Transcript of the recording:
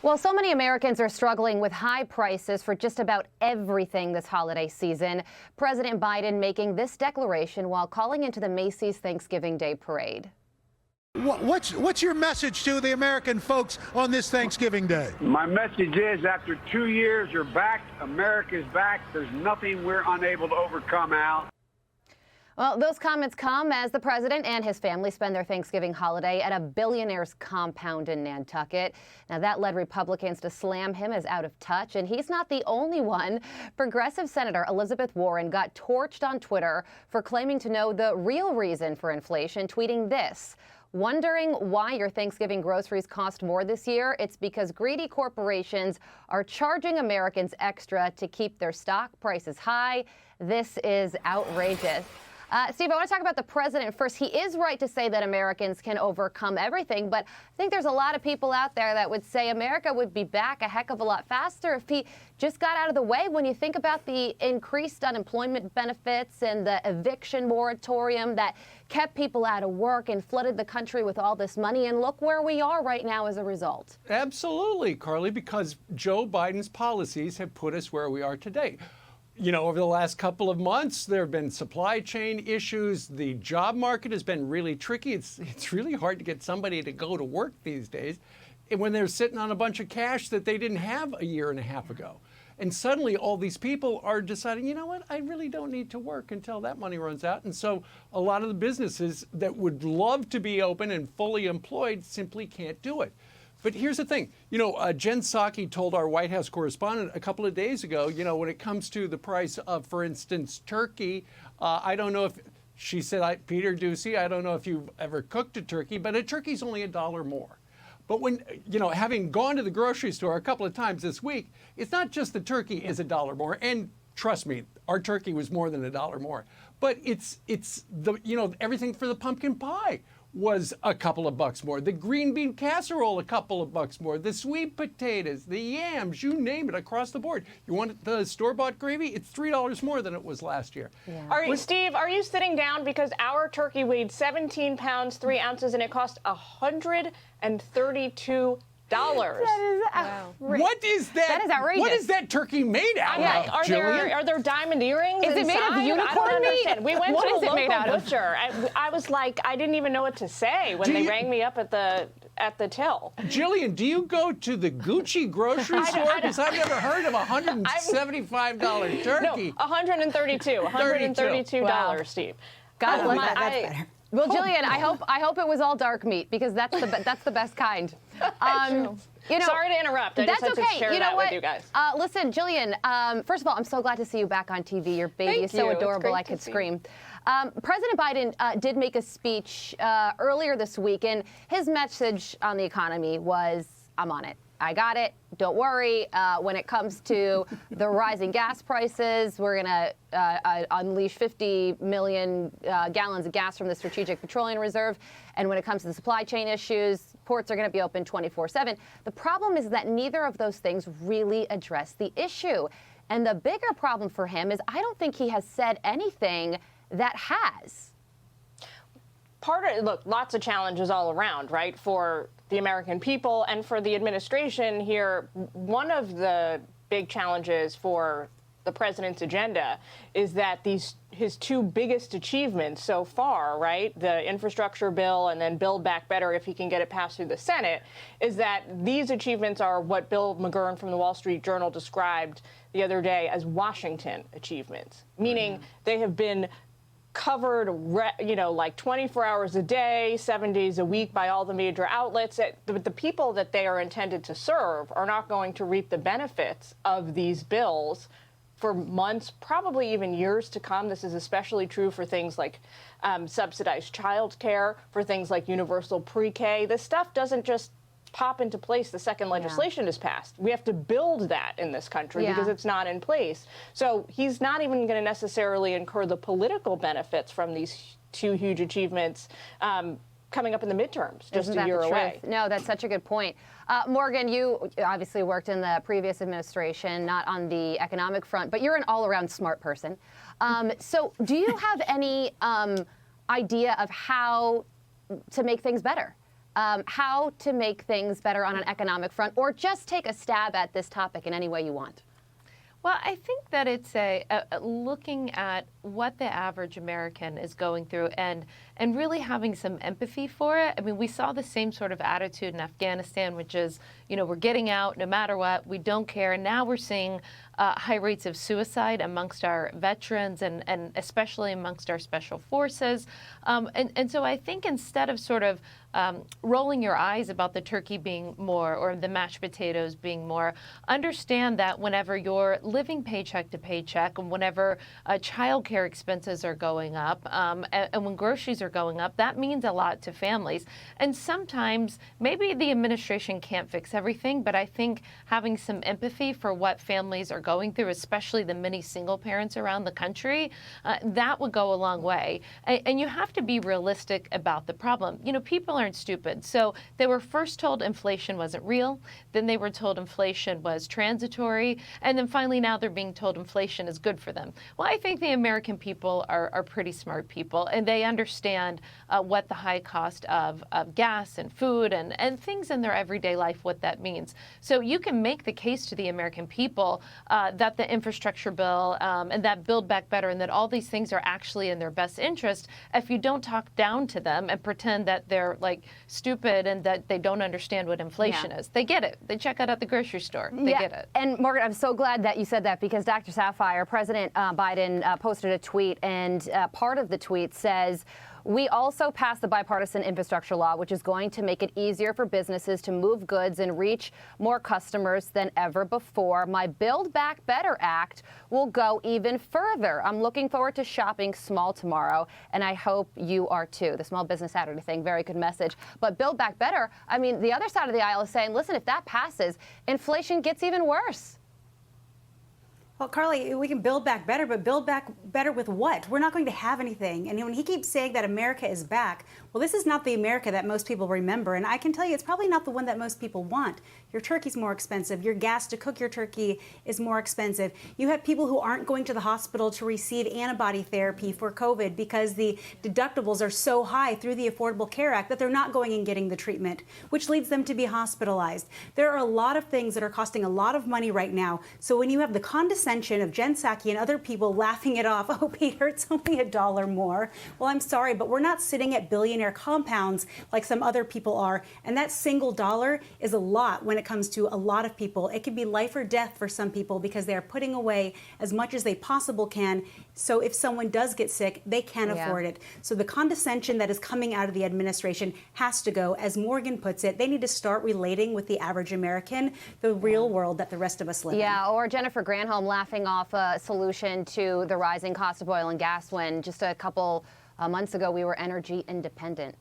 Well, so many Americans are struggling with high prices for just about everything this holiday season. President Biden making this declaration while calling into the Macy's Thanksgiving Day Parade. What's your message to the American folks on this Thanksgiving Day? My message is, after 2 years, you're back. America's back. There's nothing we're unable to overcome, Al. Well, those comments come as the president and his family spend their Thanksgiving holiday at a billionaire's compound in Nantucket. Now, that led Republicans to slam him as out of touch, and he's not the only one. Progressive Senator Elizabeth Warren got torched on Twitter for claiming to know the real reason for inflation, tweeting this: "Wondering why your Thanksgiving groceries cost more this year? It's because greedy corporations are charging Americans extra to keep their stock prices high. This is outrageous." Steve, I want to talk about the president first. He is right to say that Americans can overcome everything, but I think there's a lot of people out there that would say America would be back a heck of a lot faster if he just got out of the way. When you think about the increased unemployment benefits and the eviction moratorium that kept people out of work and flooded the country with all this money, and look where we are right now as a result. Absolutely, Carly, because Joe Biden's policies have put us where we are today. You know, over the last couple of months, there have been supply chain issues. The job market has been really tricky. It's really hard to get somebody to go to work these days when they're sitting on a bunch of cash that they didn't have a year and a half ago. And suddenly all these people are deciding, you know what, I really don't need to work until that money runs out. And so a lot of the businesses that would love to be open and fully employed simply can't do it. But here's the thing, Jen Psaki told our White House correspondent a couple of days ago, when it comes to the price of, for instance, turkey, I don't know if, she said, Peter Ducey, I don't know if you've ever cooked a turkey, but a turkey's only $1 more. But when, having gone to the grocery store a couple of times this week, it's not just the turkey is $1 more. And trust me, our turkey was more than $1 more. But it's the, everything for the pumpkin pie was a couple of bucks more. The green bean casserole, a couple of bucks more. The sweet potatoes, the yams, you name it, across the board. You want the store-bought gravy? It's $3 more than it was last year. Yeah. Steve, are you sitting down because our turkey weighed 17 pounds, 3 ounces, and it cost $132? That is outrageous. What is that? That is outrageous. What is that turkey made out of, Jillian? Are there diamond earrings Is it made of unicorn meat? We went What to is a it made out local of? butcher. I was like, I didn't even know what to say when they rang me up at the till. Jillian, do you go to the Gucci grocery store? Because I've never heard of a $175 turkey. No, $132. Wow. Steve. God bless that's better. Well, Jillian, I hope it was all dark meat, because that's the best kind. Sorry to interrupt. I just had to share that with you guys. Listen, Jillian, first of all, I'm so glad to see you back on TV. Your baby is so adorable, I could scream. President Biden did make a speech earlier this week, and his message on the economy was, I'm on it. I got it. Don't worry. When it comes to the rising gas prices, we're going to unleash 50 million gallons of gas from the Strategic Petroleum Reserve. And when it comes to the supply chain issues, ports are going to be open 24/7. The problem is that neither of those things really address the issue. And the bigger problem for him is I don't think he has said anything that has. Look, lots of challenges all around, right, for the American people and for the administration here. One of the big challenges for the president's agenda is that his two biggest achievements so far, right, the infrastructure bill and then Build Back Better, if he can get it passed through the Senate, is that these achievements are what Bill McGurn from the Wall Street Journal described the other day as Washington achievements, meaning they have been covered, like 24 hours a day, 7 days a week by all the major outlets. The people that they are intended to serve are not going to reap the benefits of these bills for months, probably even years to come. This is especially true for things like subsidized child care, for things like universal pre-K. This stuff doesn't just pop into place the second legislation is passed. We have to build that in this country because it's not in place. So he's not even going to necessarily incur the political benefits from these two huge achievements coming up in the midterms, just a year away. No, that's such a good point. Morgan, you obviously worked in the previous administration, not on the economic front, but you're an all-around smart person. So do you have any idea of how to make things better? how to make things better on an economic front, or just take a stab at this topic in any way you want. Well, I think that it's looking at what the average American is going through and really having some empathy for it. I mean, we saw the same sort of attitude in Afghanistan, which is, we're getting out no matter what, we don't care. And now we're seeing high rates of suicide amongst our veterans and especially amongst our special forces. And so I think instead of sort of rolling your eyes about the turkey being more or the mashed potatoes being more, understand that whenever you're living paycheck to paycheck and whenever child care expenses are going up and when groceries are going up, that means a lot to families. And sometimes maybe the administration can't fix everything, but I think having some empathy for what families are going through, especially the many single parents around the country, that would go a long way. And you have to be realistic about the problem. People aren't stupid. So they were first told inflation wasn't real, then they were told inflation was transitory, and then finally now they're being told inflation is good for them. Well, I think the American people are pretty smart people, and they understand what the high cost of gas and food and things in their everyday life, what that means. So you can make the case to the American people that the infrastructure bill and that Build Back Better and that all these things are actually in their best interest if you don't talk down to them and pretend that they're like stupid and that they don't understand what inflation is. They get it. They check out at the grocery store. They get it. And Margaret, I'm so glad that you said that, because Dr. Sapphire, President Biden posted a tweet, and part of the tweet says, "We also passed the bipartisan infrastructure law, which is going to make it easier for businesses to move goods and reach more customers than ever before. My Build Back Better Act will go even further. I'm looking forward to shopping small tomorrow, and I hope you are too." The Small Business Saturday thing, very good message. But Build Back Better, I mean, the other side of the aisle is saying, listen, if that passes, inflation gets even worse. Well, Carly, we can build back better, but build back better with what? We're not going to have anything. And when he keeps saying that America is back, well, this is not the America that most people remember. And I can tell you, it's probably not the one that most people want. Your turkey's more expensive. Your gas to cook your turkey is more expensive. You have people who aren't going to the hospital to receive antibody therapy for COVID because the deductibles are so high through the Affordable Care Act that they're not going and getting the treatment, which leads them to be hospitalized. There are a lot of things that are costing a lot of money right now. So when you have the condescension of Jen Psaki and other people laughing it off, oh, Peter, it's only $1 more. Well, I'm sorry, but we're not sitting at billionaire compounds like some other people are. And that single dollar is a lot when it comes to a lot of people. It could be life or death for some people because they are putting away as much as they possibly can. So if someone does get sick, they can afford it. So the condescension that is coming out of the administration has to go. As Morgan puts it, they need to start relating with the average American, the real world that the rest of us live in. Yeah, or Jennifer Granholm laughing off a solution to the rising cost of oil and gas when just a couple months ago we were energy independent.